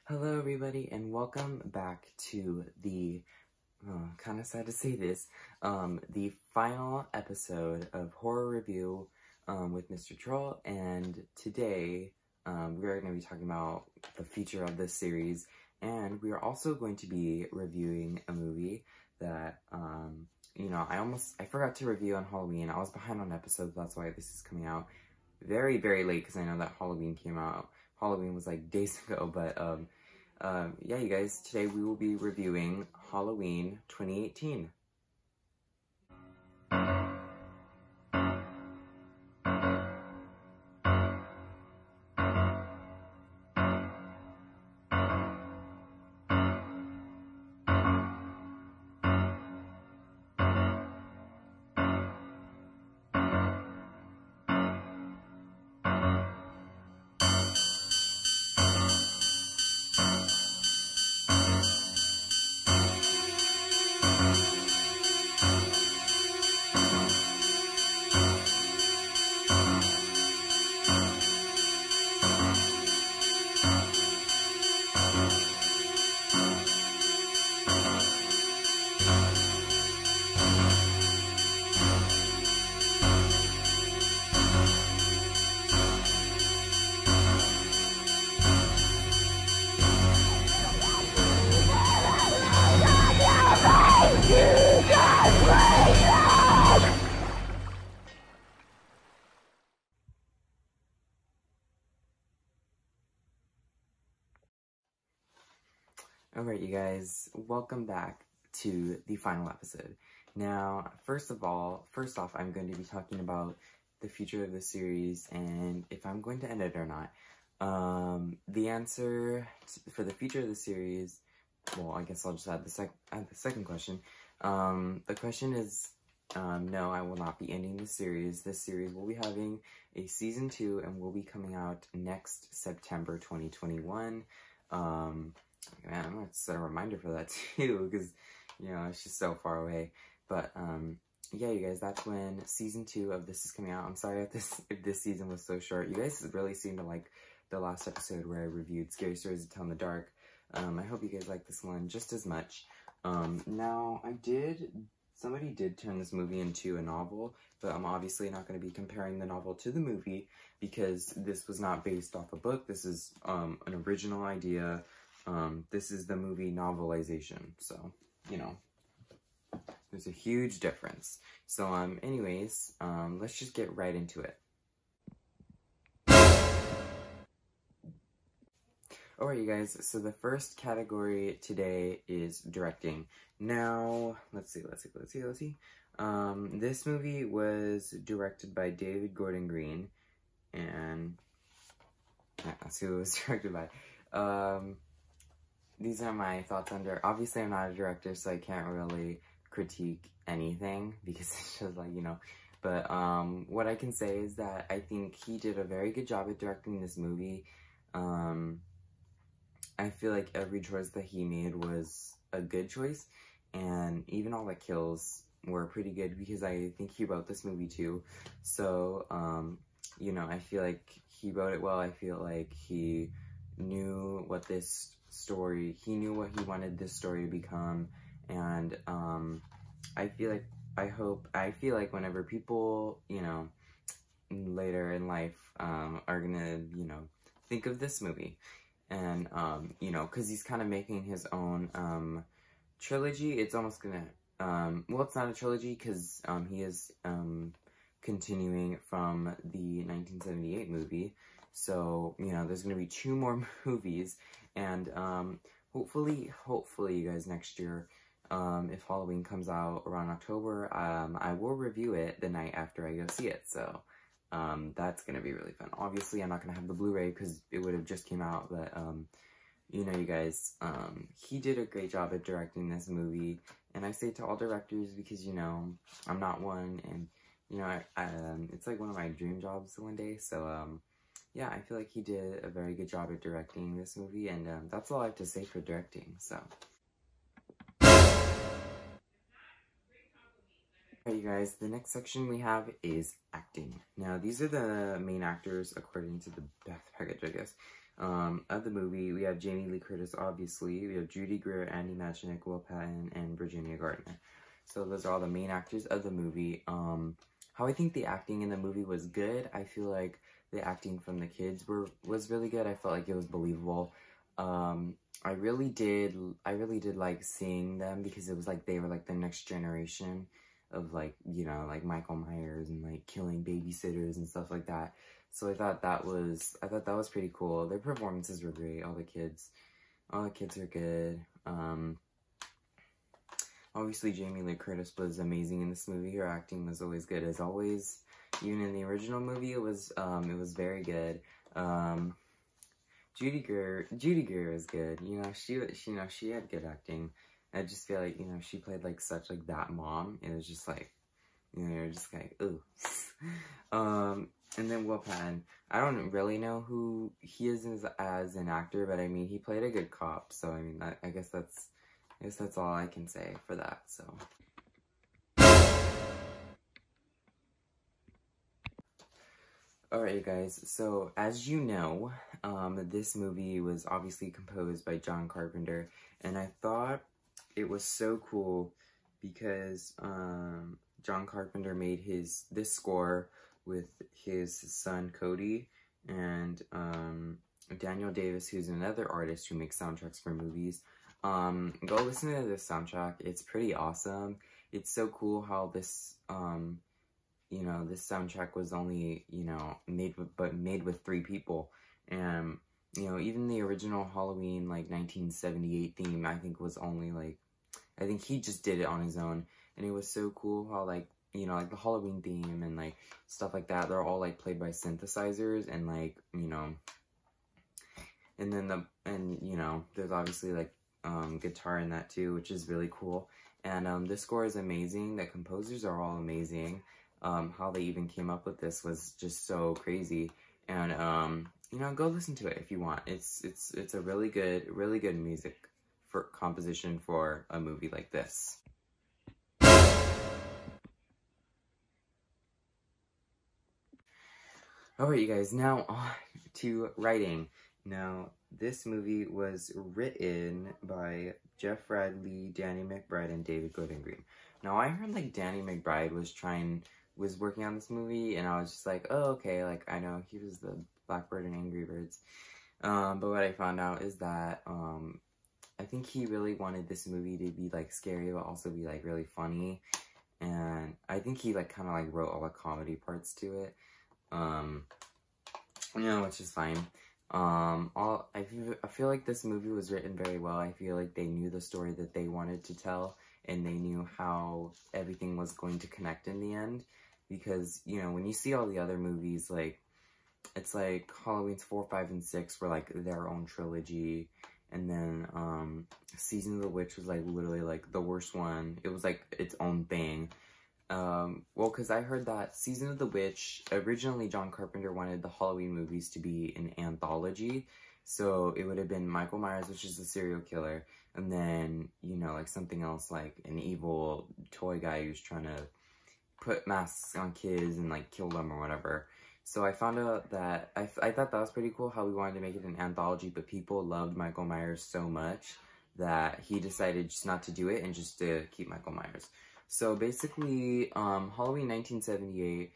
Hello everybody and welcome back to the, kind of sad to say this, the final episode of Horror Review with Mr. Troll, and today we are going to be talking about the future of this series, and we are also going to be reviewing a movie that, I forgot to review on Halloween. I was behind on episodes, that's why this is coming out very, very late, because I know that Halloween came out. Halloween was like days ago, but yeah, you guys, today we will be reviewing Halloween 2018. Alright, you guys, welcome back to the final episode. Now, first off, I'm going to be talking about the future of the series and if I'm going to end it or not. The answer for the future of the series, well, I guess I'll just add the second question. The question is, no, I will not be ending the series. This series will be having a season 2 and will be coming out next September 2021. Man, I'm gonna set a reminder for that too, because, you know, it's just so far away. But, yeah, you guys, that's when season 2 of this is coming out. I'm sorry if this season was so short. You guys really seem to like the last episode where I reviewed Scary Stories to Tell in the Dark. I hope you guys like this one just as much. Now, somebody did turn this movie into a novel, but I'm obviously not going to be comparing the novel to the movie, because this was not based off a book. This is, an original idea. This is the movie novelization, so, you know, there's a huge difference. So, anyways, let's just get right into it. Alright, you guys, so the first category today is directing. Now, let's see. This movie was directed by David Gordon Green, and yeah, that's who it was directed by. These are my thoughts obviously I'm not a director, so I can't really critique anything, because it's just like, you know, but, what I can say is that I think he did a very good job at directing this movie. I feel like every choice that he made was a good choice, and even all the kills were pretty good, because I think he wrote this movie too. So, you know, I feel like he wrote it well. I feel like he knew what he wanted this story to become, and, I feel like whenever people, you know, later in life, are gonna, you know, think of this movie, and, you know, because he's kind of making his own, trilogy. It's almost gonna, well, it's not a trilogy, because, he is, continuing from the 1978 movie, so, you know, there's gonna be 2 more movies, and, hopefully, you guys, next year, if Halloween comes out around October, I will review it the night after I go see it, so, that's gonna be really fun. Obviously, I'm not gonna have the Blu-ray, because it would have just came out, but, you know, you guys, he did a great job at directing this movie, and I say to all directors, because, you know, I'm not one, and, you know, it's like one of my dream jobs one day, so, yeah, I feel like he did a very good job at directing this movie, and, that's all I have to say for directing, so. Alright, you guys, the next section we have is acting. Now, these are the main actors according to the Beth package, I guess. Of the movie, we have Jamie Lee Curtis, obviously. We have Judy Greer, Andy Machnick, Will Patton, and Virginia Gardner. So those are all the main actors of the movie. How I think the acting in the movie was good. I feel like the acting from the kids was really good. I felt like it was believable. I really did like seeing them because it was like they were like the next generation of like, you know, like Michael Myers and like killing babysitters and stuff like that. So I thought that was pretty cool. Their performances were great. All the kids are good. Obviously Jamie Lee Curtis was amazing in this movie. Her acting was always good as always. Even in the original movie, it was very good. Judy Greer was good. You know, she had good acting. I just feel like, you know, she played like such like that mom. It was just like, you know, you're just like, ooh. And then Will Patton. I don't really know who he is as an actor, but I mean, he played a good cop. So I mean, I guess that's all I can say for that. So. Alright, you guys, so as you know, this movie was obviously composed by John Carpenter, and I thought it was so cool because John Carpenter made this score with his son Cody and Daniel Davis, who's another artist who makes soundtracks for movies. Go listen to this soundtrack. It's pretty awesome. It's so cool how this you know, this soundtrack was only, you know, made with 3 people. And, you know, even the original Halloween, like, 1978 theme, I think was only, like, I think he just did it on his own. And it was so cool how, like, you know, like, the Halloween theme and, like, stuff like that, they're all, like, played by synthesizers and, like, you know, and then you know, there's obviously, like, guitar in that, too, which is really cool. And, this score is amazing. The composers are all amazing. How they even came up with this was just so crazy, and you know, go listen to it if you want. It's a really good music for composition for a movie like this. Alright, you guys, now on to writing. Now, this movie was written by Jeff Radley, Danny McBride, and David Gordon Green. Now, I heard like Danny McBride was working on this movie, and I was just like, oh, okay, like, I know he was the Blackbird and Angry Birds, but what I found out is that, I think he really wanted this movie to be, like, scary, but also be, like, really funny, and I think he, like, kind of, like, wrote all the comedy parts to it, you know, which is fine. I feel like this movie was written very well. I feel like they knew the story that they wanted to tell, and they knew how everything was going to connect in the end. Because, you know, when you see all the other movies, like, it's like Halloween's 4, 5, and 6 were, like, their own trilogy. And then, Season of the Witch was, like, literally, like, the worst one. It was, like, its own thing. Well, because I heard that Season of the Witch, originally John Carpenter wanted the Halloween movies to be an anthology. So it would have been Michael Myers, which is the serial killer. And then, you know, like, something else, like, an evil toy guy who's trying to put masks on kids and, like, kill them or whatever. So I found out that, I thought that was pretty cool how we wanted to make it an anthology, but people loved Michael Myers so much that he decided just not to do it and just to keep Michael Myers. So basically, Halloween 1978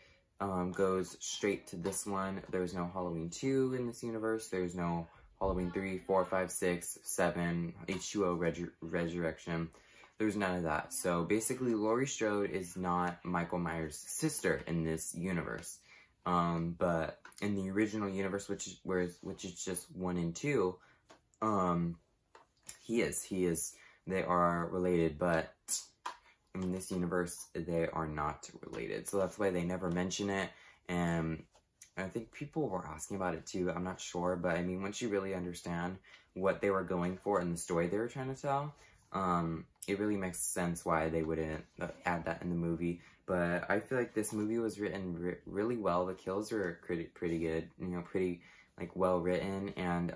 goes straight to this one. There's no Halloween 2 in this universe. There's no Halloween 3, 4, 5, 6, 7, H2O Resurrection. There's none of that. So basically, Laurie Strode is not Michael Myers' sister in this universe. But in the original universe, which is just 1 and 2, he is. They are related, but in this universe, they are not related. So that's why they never mention it. And I think people were asking about it too. I'm not sure, but I mean, once you really understand what they were going for and the story they were trying to tell, it really makes sense why they wouldn't add that in the movie. But I feel like this movie was written really well. The kills are pretty good, you know, pretty, like, well written, and,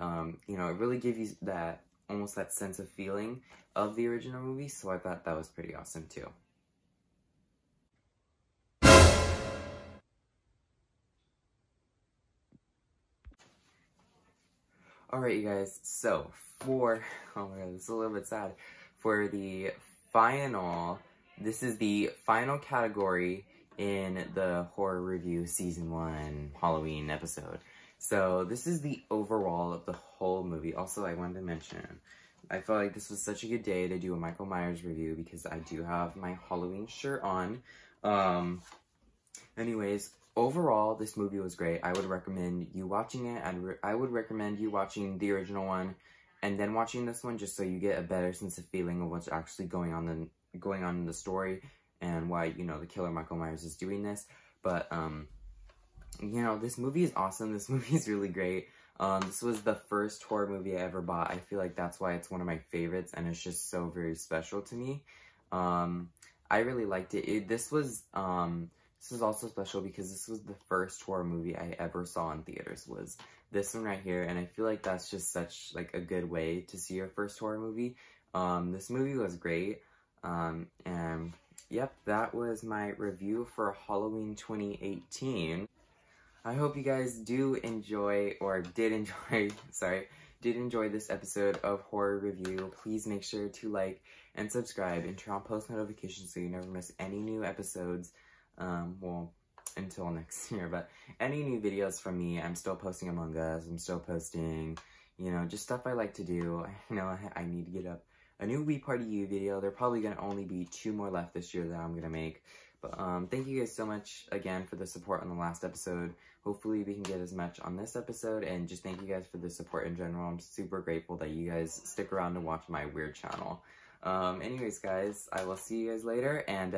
you know, it really gives you that, almost that sense of feeling of the original movie, so I thought that was pretty awesome too. Alright, you guys, so for, oh my god, this is a little bit sad. For the final, this is the final category in the horror review season 1 Halloween episode. So this is the overall of the whole movie. Also, I wanted to mention, I felt like this was such a good day to do a Michael Myers review because I do have my Halloween shirt on. Anyways, overall, this movie was great. I would recommend you watching it. I would recommend you watching the original one and then watching this one just so you get a better sense of feeling of what's actually going on in the story and why, you know, the killer Michael Myers is doing this. But, you know, this movie is awesome. This movie is really great. This was the first horror movie I ever bought. I feel like that's why it's one of my favorites and it's just so very special to me. I really liked it. This was also special because this was the first horror movie I ever saw in theaters, was this one right here, and I feel like that's just such, like, a good way to see your first horror movie. This movie was great, and, yep, that was my review for Halloween 2018. I hope you guys did enjoy this episode of Horror Review. Please make sure to like and subscribe and turn on post notifications so you never miss any new episodes. Well, until next year, but any new videos from me. I'm still posting Among Us, I'm still posting, you know, just stuff I like to do. You know, I need to get up a new We Party You video. There are probably going to only be 2 more left this year that I'm going to make. But, thank you guys so much again for the support on the last episode. Hopefully we can get as much on this episode, and just thank you guys for the support in general. I'm super grateful that you guys stick around to watch my weird channel. Anyways, guys, I will see you guys later, and,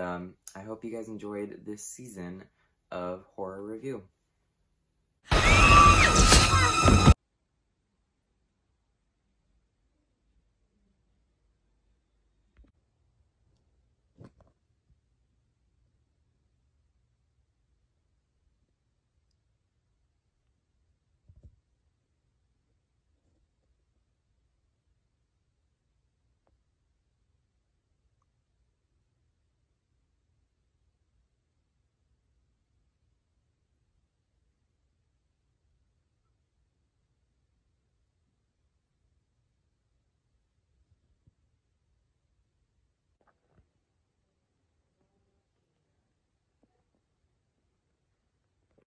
I hope you guys enjoyed this season of Horror Review.